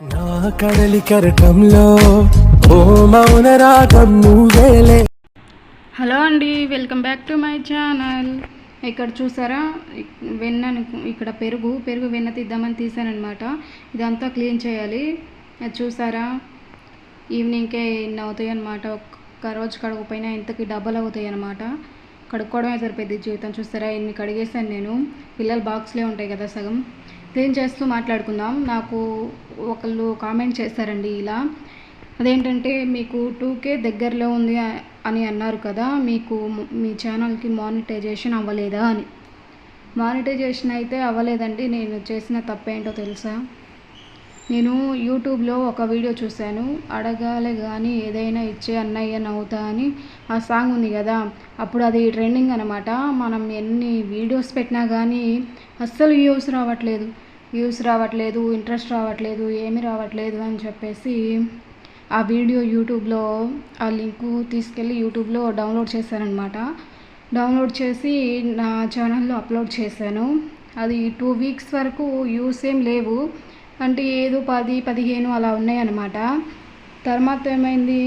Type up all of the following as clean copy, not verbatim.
నా కడలి కెరటంలో ఓ మౌన రాగం నువ్వేలే. హలో అండి, welcome back to my channel. ఇక్కడ చూసారా, వెన్నను ఇక్కడ పెరుగు వెన్న తీద్దామని తీసానమాట. ఇదంతా క్లీన్ చేయాలి. అది చూసారా, ఈవినింగ్కే ఇన్ని అవుతాయి అన్నమాట. ఒక్క రోజు కడగపోయినా ఇంతకి డబ్బలు అవుతాయి అన్నమాట. కడుక్కోవడమే సరిపోద్ది జీవితం. చూసారా, ఇన్ని కడిగేసాను నేను. పిల్లల బాక్స్లే ఉంటాయి కదా సగం. క్లీన్ చేస్తూ మాట్లాడుకుందాం. నాకు ఒకళ్ళు కామెంట్ చేశారండి ఇలా, అదేంటంటే మీకు 2K దగ్గరలో ఉంది అని అన్నారు కదా, మీకు మీ ఛానల్కి మానిటైజేషన్ అవ్వలేదా అని. మానిటైజేషన్ అయితే అవ్వలేదండి. నేను చేసిన తప్పేంటో తెలుసా? నేను యూట్యూబ్లో ఒక వీడియో చూశాను, అడగాలే కానీ ఏదైనా ఇచ్చే అన్నయ్య నవ్వుతా అని. ఆ సాంగ్ ఉంది కదా, అప్పుడు అది ట్రెండింగ్ అనమాట. మనం ఎన్ని వీడియోస్ పెట్టినా కానీ అస్సలు వ్యూస్ రావట్లేదు, ఇంట్రెస్ట్ రావట్లేదు, ఏమీ రావట్లేదు అని చెప్పేసి ఆ వీడియో యూట్యూబ్లో ఆ లింకు తీసుకెళ్ళి యూట్యూబ్లో డౌన్లోడ్ చేశానమాట. డౌన్లోడ్ చేసి నా ఛానల్లో అప్లోడ్ చేశాను. అది 2 వీక్స్ వరకు వ్యూస్ ఏం లేవు, అంటే ఏదో 10-15 అలా ఉన్నాయన్నమాట. తర్వాత ఏమైంది,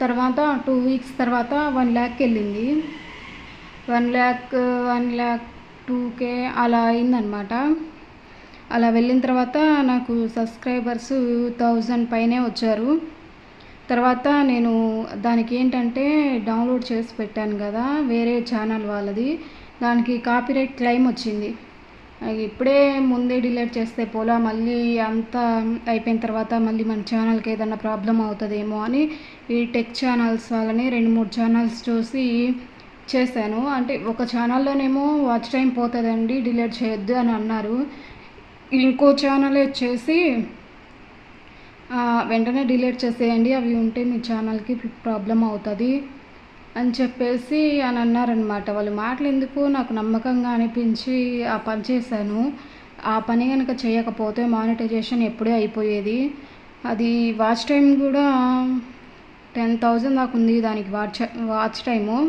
తర్వాత 2 వీక్స్ తర్వాత 1 lakh వెళ్ళింది. 1 lakh 2K అలా అయిందనమాట. అలా వెళ్ళిన తర్వాత నాకు సబ్స్క్రైబర్స్ 1000 పైనే వచ్చారు. తర్వాత నేను దానికి ఏంటంటే డౌన్లోడ్ చేసి పెట్టాను కదా వేరే ఛానల్ వాళ్ళది, దానికి కాపీరైట్ క్లెయిమ్ వచ్చింది. ఇప్పుడే ముందే డిలీట్ చేస్తే పోలా, మళ్ళీ అంతా అయిపోయిన తర్వాత మళ్ళీ మన ఛానల్కి ఏదన్నా ప్రాబ్లం అవుతుందేమో అని ఈ టెక్ ఛానల్స్ వాళ్ళని 2-3 ఛానల్స్ చూసి చేశాను. అంటే ఒక ఛానల్లోనేమో వాచ్ టైం పోతుందండి, డిలీట్ చేయొద్దు అని అన్నారు. ఇంకో ఛానల్ వచ్చేసి వెంటనే డిలీట్ చేసేయండి, అవి ఉంటే మీ ఛానల్కి ప్రాబ్లం అవుతుంది అని చెప్పేసి అని అన్నారనమాట. వాళ్ళ మాటలు ఎందుకు నాకు నమ్మకంగా అనిపించి ఆ పని చేశాను. ఆ పని కనుక చేయకపోతే మానిటైజేషన్ ఎప్పుడే అయిపోయేది. అది వాచ్ టైం కూడా 10,000 దాకా ఉంది దానికి వాచ్ టైము.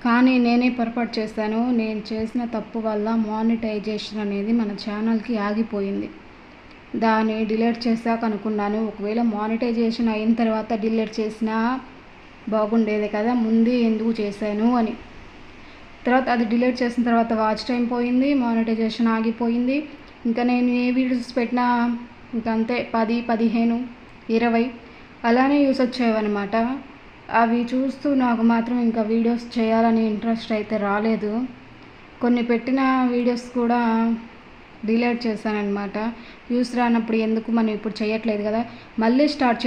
కానీ నేనే పొరపాటు చేశాను. నేను చేసిన తప్పు వల్ల మానిటైజేషన్ అనేది మన ఛానల్కి ఆగిపోయింది. దాన్ని డిలీట్ చేశాక అనుకున్నాను, ఒకవేళ మానిటైజేషన్ అయిన తర్వాత డిలీట్ చేసినా బాగుండేది కదా, ముందే ఎందుకు చేశాను అని. తర్వాత అది డిలీట్ చేసిన తర్వాత వాచ్ టైం పోయింది, మానిటైజేషన్ ఆగిపోయింది. ఇంకా నేను ఏ వీడియోస్ పెట్టినా ఇంకంతే 10-15-20 అలానే యూస్ వచ్చేవన్నమాట. అవి చూస్తూ నాకు మాత్రం ఇంకా వీడియోస్ చేయాలని ఇంట్రెస్ట్ అయితే రాలేదు. కొన్ని పెట్టిన వీడియోస్ కూడా డిలీట్ చేశానన్నమాట. వ్యూస్ రానప్పుడు ఎందుకు, మనం ఇప్పుడు చేయట్లేదు కదా, మళ్ళీ స్టార్ట్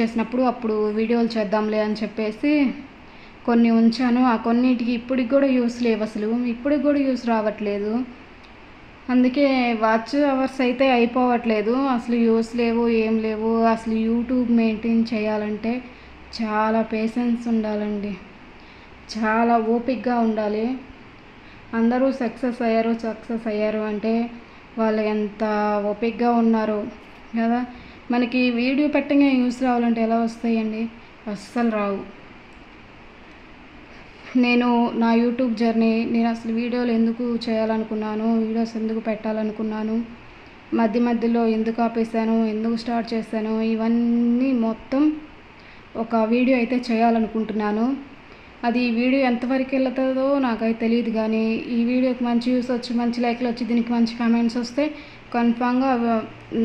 చేసినప్పుడు అప్పుడు వీడియోలు చేద్దాంలే అని చెప్పేసి కొన్ని ఉంచాను. ఆ కొన్నిటికి ఇప్పటికి కూడా యూస్ లేవు, అసలు ఇప్పటికి కూడా యూస్ రావట్లేదు. అందుకే వాచ్ అవర్స్ అయితే అయిపోవట్లేదు, అసలు యూస్ లేవు, ఏం లేవు. అసలు యూట్యూబ్ మెయింటైన్ చేయాలంటే చాలా పేషెన్స్ ఉండాలండి, చాలా ఓపికగా ఉండాలి. అందరూ సక్సెస్ అయ్యారు అంటే వాళ్ళు ఎంత ఓపికగా ఉన్నారు కదా. మనకి వీడియో పెట్టగా యూస్ రావాలంటే ఎలా వస్తాయండి, అస్సలు రావు. నేను నా యూట్యూబ్ జర్నీ, నేను అసలు వీడియోలు ఎందుకు చేయాలనుకున్నాను, వీడియోస్ ఎందుకు పెట్టాలనుకున్నాను, మధ్యలో ఎందుకు ఆపేసాను, ఎందుకు స్టార్ట్ చేశాను, ఇవన్నీ మొత్తం ఒక వీడియో అయితే చేయాలనుకుంటున్నాను. అది వీడియో ఎంతవరకు వెళ్తుందో నాకైతే తెలియదు, కానీ ఈ వీడియోకి మంచి వ్యూస్ వచ్చి, మంచి లైక్లు వచ్చి, దీనికి మంచి కామెంట్స్ వస్తే కన్ఫామ్గా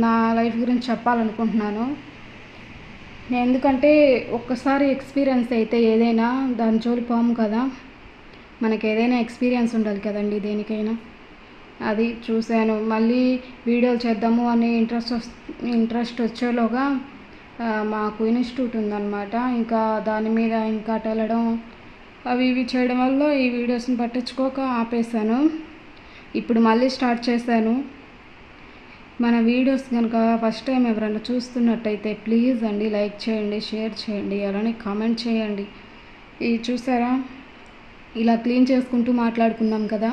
నా లైఫ్ గురించి చెప్పాలనుకుంటున్నాను. ఎందుకంటే ఒక్కసారి ఎక్స్పీరియన్స్ అయితే ఏదైనా దాని జోలి పోము కదా, మనకి ఏదైనా ఎక్స్పీరియన్స్ ఉండాలి కదండి దేనికైనా. అది చూశాను. మళ్ళీ వీడియోలు చేద్దాము అని ఇంట్రెస్ట్ వచ్చేలోగా మాకు ఇన్స్టిట్యూట్ ఉందన్నమాట. ఇంకా దాని మీద ఇంకా అటు వెళ్ళడం అవి ఇవి చేయడం వల్ల ఈ వీడియోస్ని పట్టించుకోక ఆపేశాను. ఇప్పుడు మళ్ళీ స్టార్ట్ చేశాను. మన వీడియోస్ కనుక ఫస్ట్ టైం ఎవరైనా చూస్తున్నట్టయితే ప్లీజ్ అండి లైక్ చేయండి, షేర్ చేయండి, అలానే కామెంట్ చేయండి. ఇది చూసారా, ఇలా క్లీన్ చేసుకుంటూ మాట్లాడుకుందాం కదా.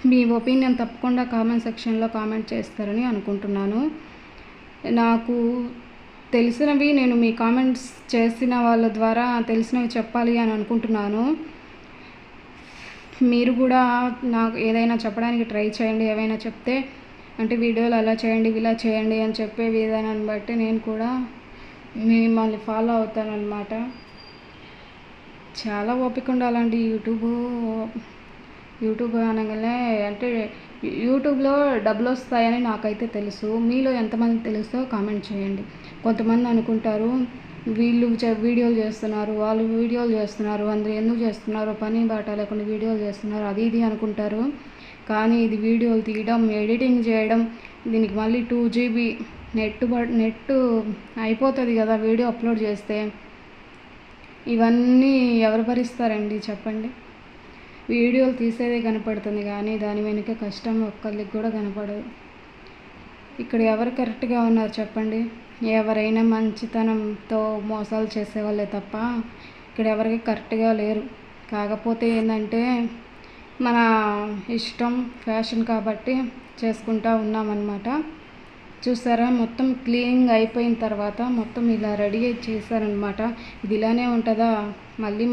మీ ఒపీనియన్ తప్పకుండా కామెంట్ సెక్షన్లో కామెంట్ చేస్తారని అనుకుంటున్నాను. నాకు తెలిసినవి నేను మీ కామెంట్స్ చేసిన వాళ్ళ ద్వారా తెలిసినవి చెప్పాలి అని అనుకుంటున్నాను. మీరు కూడా నాకు ఏదైనా చెప్పడానికి ట్రై చేయండి. ఏవైనా చెప్తే అంటే వీడియోలు అలా చేయండి ఇలా చేయండి అని చెప్పే విధానాన్ని బట్టి నేను కూడా మిమ్మల్ని ఫాలో అవుతానన్నమాట. చాలా ఓపిక ఉండాలండి యూట్యూబ్ అనగానే. అంటే యూట్యూబ్లో డబ్బులు వస్తాయని నాకైతే తెలుసు. మీలో ఎంతమంది తెలుసో కామెంట్ చేయండి. కొంతమంది అనుకుంటారు వీళ్ళు వీడియోలు చేస్తున్నారు, వాళ్ళు వీడియోలు చేస్తున్నారు, అందరూ ఎందుకు చేస్తున్నారు, పని బాట లేకుండా వీడియోలు చేస్తున్నారు అది ఇది అనుకుంటారు. కానీ ఇది వీడియోలు తీయడం, ఎడిటింగ్ చేయడం, దీనికి మళ్ళీ 2 GB నెట్ అయిపోతుంది కదా వీడియో అప్లోడ్ చేస్తే. ఇవన్నీ ఎవరు భరిస్తారండి చెప్పండి. వీడియోలు తీసేదే కనపడుతుంది కానీ దాని వెనుక కష్టం ఒక్కరికి కూడా కనపడదు. ఇక్కడ ఎవరు కరెక్ట్గా ఉన్నారు చెప్పండి. ఎవరైనా మంచితనంతో మోసాలు చేసేవాళ్ళే తప్ప ఇక్కడ ఎవరికి కరెక్ట్గా లేరు. కాకపోతే ఏంటంటే మన ఇష్టం, ఫ్యాషన్ కాబట్టి చేసుకుంటూ ఉన్నామన్నమాట. చూసారా, మొత్తం క్లీనింగ్ అయిపోయిన తర్వాత మొత్తం ఇలా రెడీ చేశారనమాట. ఇది ఇలానే ఉంటుందా, మళ్ళీ